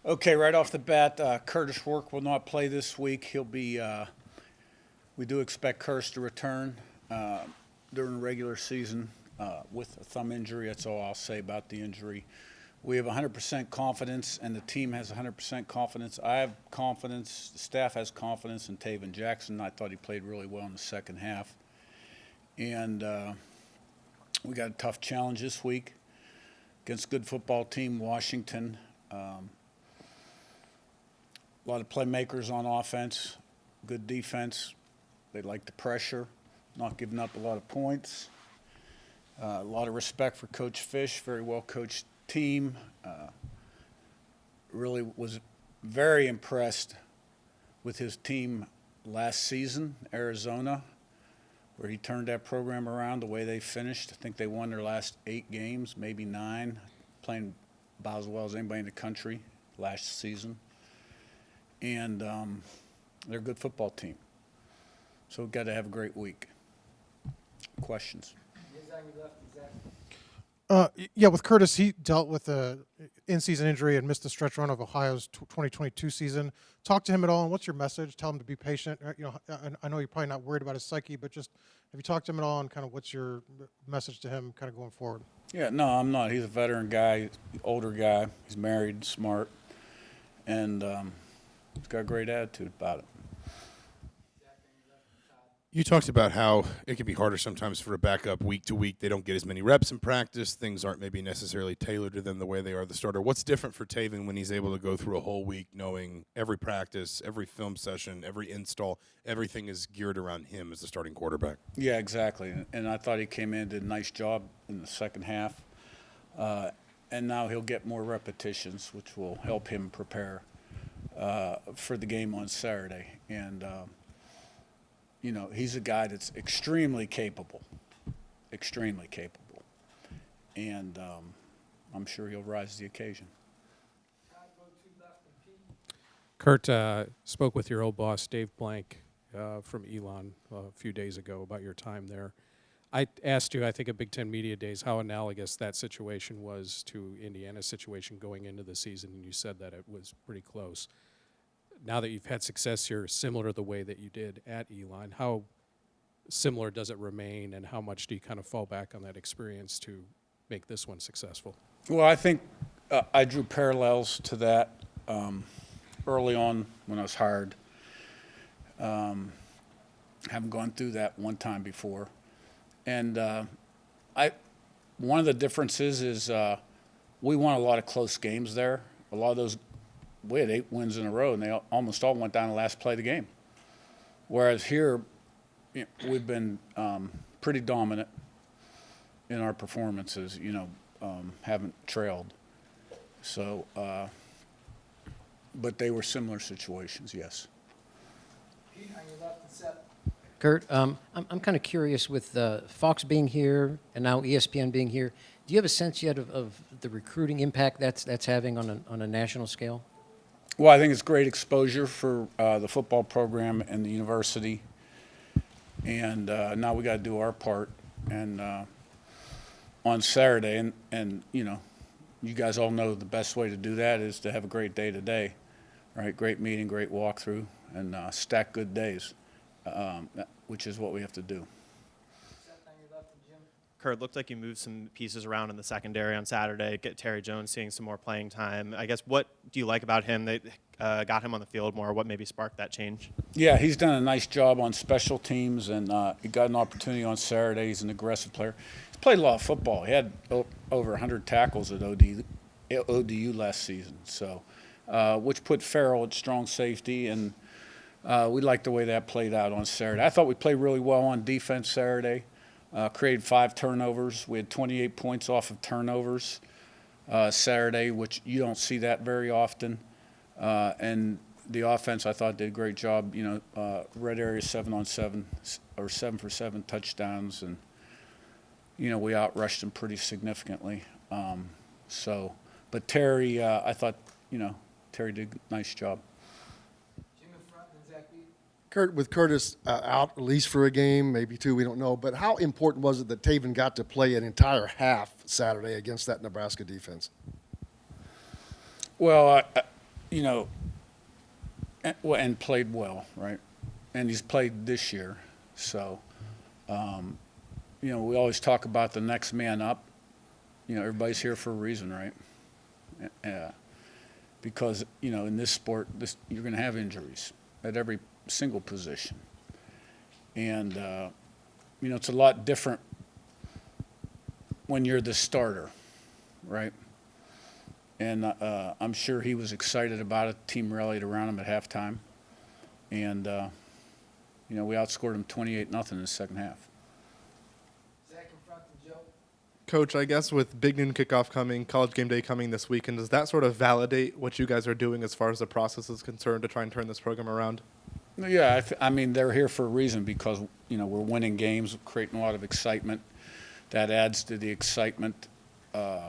Okay, right off the bat, Curtis Work will not play this week. He'll be. We do expect Curtis to return uh, during the regular season with a thumb injury. That's all I'll say about the injury. We have 100% confidence, and the team has 100% confidence. I have confidence. The staff has confidence in Tav Jackson. I thought he played really well in the second half, and we got a tough challenge this week against a good football team, Washington. A lot of playmakers on offense, good defense. They like the pressure, not giving up a lot of points. A lot of respect for Coach Fish, very well coached team. Really was very impressed with his team last season, Arizona, where he turned that program around the way they finished. I think they won their last 8 games, maybe 9, playing about as well as anybody in the country last season. And they're a good football team. So we've got to have a great week. Questions? Yeah, with Curtis, he dealt with a in-season injury and missed the stretch run of Ohio's 2022 season. Talk to him at all, and what's your message? Tell him to be patient. I know you're probably not worried about his psyche, but just have you talked to him at all, and kind of what's your message to him, kind of going forward? Yeah, no, I'm not. He's a veteran guy, older guy. He's married, smart, and he's got a great attitude about it. You talked about how it can be harder sometimes for a backup week to week. They don't get as many reps in practice. Things aren't maybe necessarily tailored to them the way they are the starter. What's different for Taven when he's able to go through a whole week knowing every practice, every film session, every install, everything is geared around him as the starting quarterback? Yeah, exactly. And I thought he came in and did a nice job in the second half. And now he'll get more repetitions, which will help him prepare for the game on Saturday. And he's a guy that's extremely capable, and I'm sure he'll rise to the occasion. Curt, spoke with your old boss, Dave Blank, from Elon a few days ago about your time there. I asked you, I think at Big Ten Media Days, how analogous that situation was to Indiana's situation going into the season, and you said that it was pretty close. Now that you've had success here, similar to the way that you did at Elon, how similar does it remain, and how much do you kind of fall back on that experience to make this one successful? Well, I think I drew parallels to that early on when I was hired. Haven't gone through that one time before, and one of the differences is we won a lot of close games there. A lot of those. We had 8 wins in a row, and they almost all went down the last play of the game. Whereas here, we've been pretty dominant in our performances, haven't trailed. So, but they were similar situations, yes. Curt, I'm kind of curious with Fox being here and now ESPN being here. Do you have a sense yet of the recruiting impact that's having on a national scale? Well, I think it's great exposure for the football program and the university, and now we got to do our part. And on Saturday, and you guys all know the best way to do that is to have a great day today, right? Great meeting, great walkthrough, and stack good days, which is what we have to do. Curt, looked like you moved some pieces around in the secondary on Saturday, get Terry Jones seeing some more playing time. I guess, what do you like about him that got him on the field more? What maybe sparked that change? Yeah, he's done a nice job on special teams, and he got an opportunity on Saturday. He's an aggressive player. He's played a lot of football. He had over 100 tackles at ODU last season, so which put Farrell at strong safety, and we liked the way that played out on Saturday. I thought we played really well on defense Saturday. Created 5 turnovers. We had 28 points off of turnovers Saturday, which you don't see that very often. And the offense, I thought, did a great job. Red area 7-on-7 or 7-for-7 touchdowns, and we outrushed them pretty significantly. But Terry, I thought, Terry did a nice job. Curt, with Curtis out at least for a game, maybe 2, we don't know, but how important was it that Taven got to play an entire half Saturday against that Nebraska defense? Well, you know, and played well, right? And he's played this year. So, you know, we always talk about the next man up. You know, everybody's here for a reason, right? Because, you know, in this sport, you're going to have injuries at every single position. And, you know, it's a lot different when you're the starter, right? And I'm sure he was excited about it. The team rallied around him at halftime. And, you know, we outscored him 28-0 in the second half. Coach, I guess with big noon kickoff coming, college game day coming this weekend, does that sort of validate what you guys are doing as far as the process is concerned to try and turn this program around? Yeah, I mean, they're here for a reason because, you know, we're winning games, creating a lot of excitement. That adds to the excitement. And,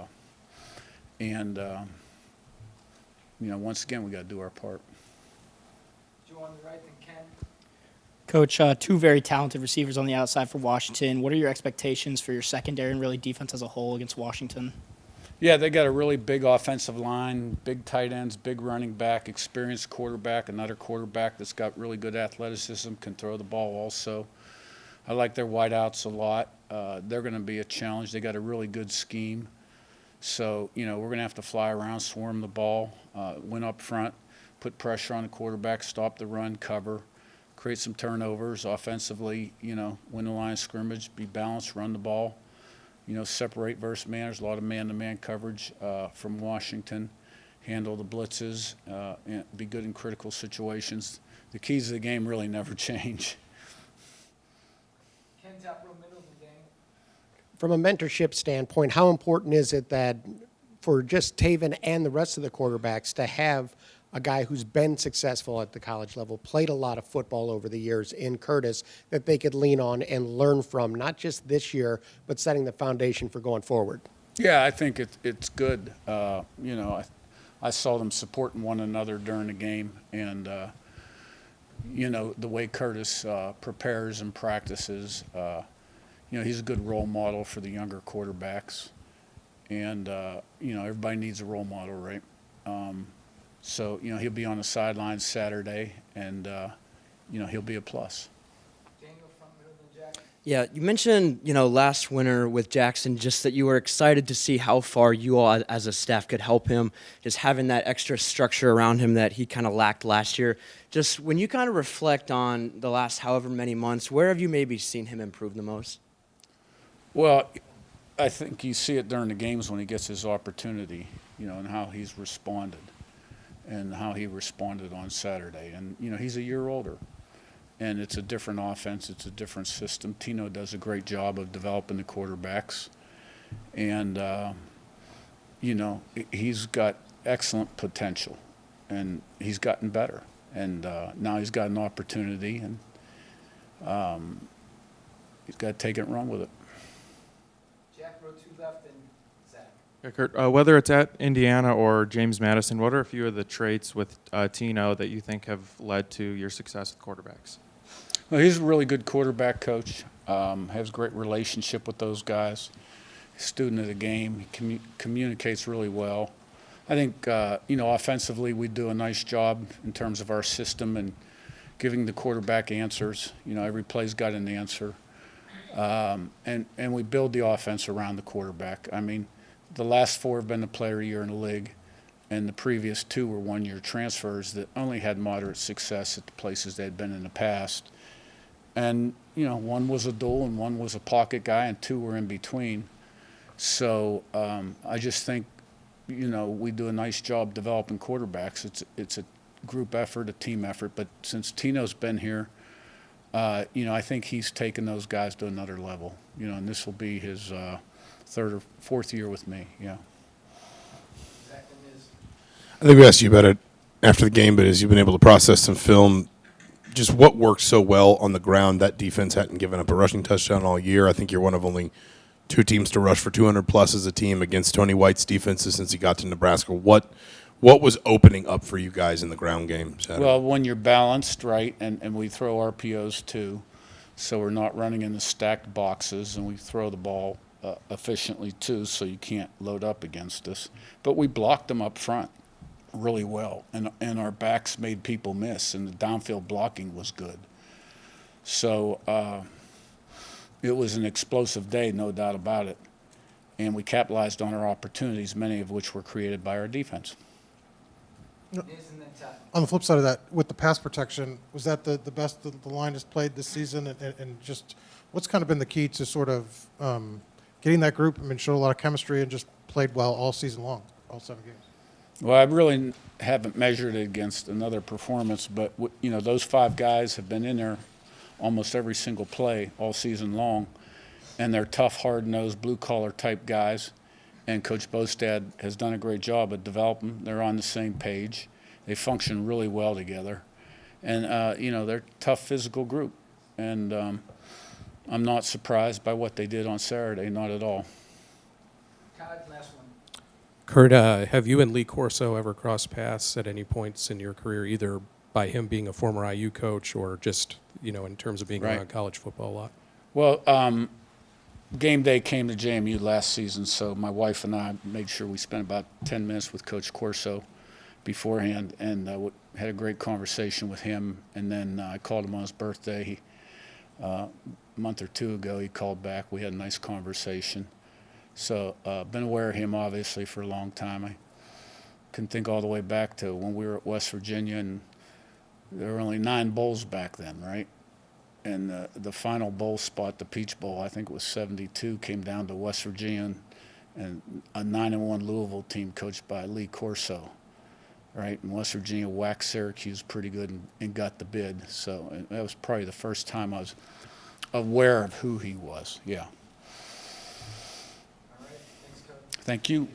you know, once again, we got to do our part. Joe on the right, then Ken. Coach, two very talented receivers on the outside for Washington. What are your expectations for your secondary and really defense as a whole against Washington? Yeah, they got a really big offensive line, big tight ends, big running back, experienced quarterback, another quarterback that's got really good athleticism, can throw the ball also. I like their wideouts a lot. They're going to be a challenge. They got a really good scheme. So, you know, we're going to have to fly around, swarm the ball, win up front, put pressure on the quarterback, stop the run, cover, create some turnovers offensively, you know, win the line of scrimmage, be balanced, run the ball, you know, separate versus man. There's a lot of man-to-man coverage from Washington, handle the blitzes, and be good in critical situations. The keys of the game really never change. Ken's out real middle of the game. From a mentorship standpoint, how important is it that for just Taven and the rest of the quarterbacks to have a guy who's been successful at the college level, played a lot of football over the years in Curtis, that they could lean on and learn from, not just this year, but setting the foundation for going forward? Yeah, I think it's good. You know, I saw them supporting one another during the game, and you know, the way Curtis prepares and practices, you know, he's a good role model for the younger quarterbacks, and you know, everybody needs a role model, right? So, you know, he'll be on the sidelines Saturday, and you know, he'll be a plus. Yeah, you mentioned, you know, last winter with Jackson, just that you were excited to see how far you all as a staff could help him, just having that extra structure around him that he kind of lacked last year. Just when you kind of reflect on the last however many months, where have you maybe seen him improve the most? Well, I think you see it during the games when he gets his opportunity, you know, and how he's responded and how he responded on Saturday. And, you know, he's a year older. And it's a different offense. It's a different system. Tino does a great job of developing the quarterbacks. And, you know, he's got excellent potential. And he's gotten better. And now he's got an opportunity. And he's got to take it and run with it. Jack, row two left, and Zach. Yeah, Curt, whether it's at Indiana or James Madison, what are a few of the traits with Tino that you think have led to your success with quarterbacks? Well, he's a really good quarterback coach, has a great relationship with those guys, student of the game. He communicates really well. I think, you know, offensively we do a nice job in terms of our system and giving the quarterback answers. You know, every play's got an answer. And we build the offense around the quarterback. I mean, the last four have been the player of the year in the league, and the previous two were one-year transfers that only had moderate success at the places they had been in the past. And, you know, one was a dual and one was a pocket guy and two were in between. So I just think, you know, we do a nice job developing quarterbacks. It's a group effort, a team effort. But since Tino's been here, you know, I think he's taken those guys to another level. You know, and this will be his third or fourth year with me, yeah. I think we asked you about it after the game, but as you've been able to process some film, just what worked so well on the ground. That defense hadn't given up a rushing touchdown all year. I think you're one of only two teams to rush for 200-plus as a team against Tony White's defenses since he got to Nebraska. What was opening up for you guys in the ground game Saturday? Well, when you're balanced, right, and we throw RPOs too, so we're not running in the stacked boxes, and we throw the ball efficiently too, so you can't load up against us. But we blocked them up front really well, and our backs made people miss, and the downfield blocking was good. So it was an explosive day, no doubt about it. And we capitalized on our opportunities, many of which were created by our defense. On the flip side of that, with the pass protection, was that the best the line has played this season? And just what's kind of been the key to sort of getting that group? I mean, showed a lot of chemistry and just played well all season long, all 7 games. Well, I really haven't measured it against another performance, but those 5 guys have been in there almost every single play all season long, and they're tough, hard-nosed, blue-collar type guys. And Coach Bostad has done a great job of developing them. They're on the same page. They function really well together, and they're a tough physical group. And I'm not surprised by what they did on Saturday, not at all. Curt, have you and Lee Corso ever crossed paths at any points in your career, either by him being a former IU coach or just, in terms of being Right. around college football a lot? Well, game day came to JMU last season, so my wife and I made sure we spent about 10 minutes with Coach Corso beforehand, and had a great conversation with him. And then I called him on his birthday a month or 2 ago. He called back. We had a nice conversation. So been aware of him, obviously, for a long time. I can think all the way back to when we were at West Virginia, and there were only 9 bowls back then, right? And the final bowl spot, the Peach Bowl, I think it was 72, came down to West Virginia and a 9-1 Louisville team coached by Lee Corso, right? And West Virginia whacked Syracuse pretty good and got the bid. So that was probably the first time I was aware of who he was. Yeah. All right. Thanks, Coach. Thank you.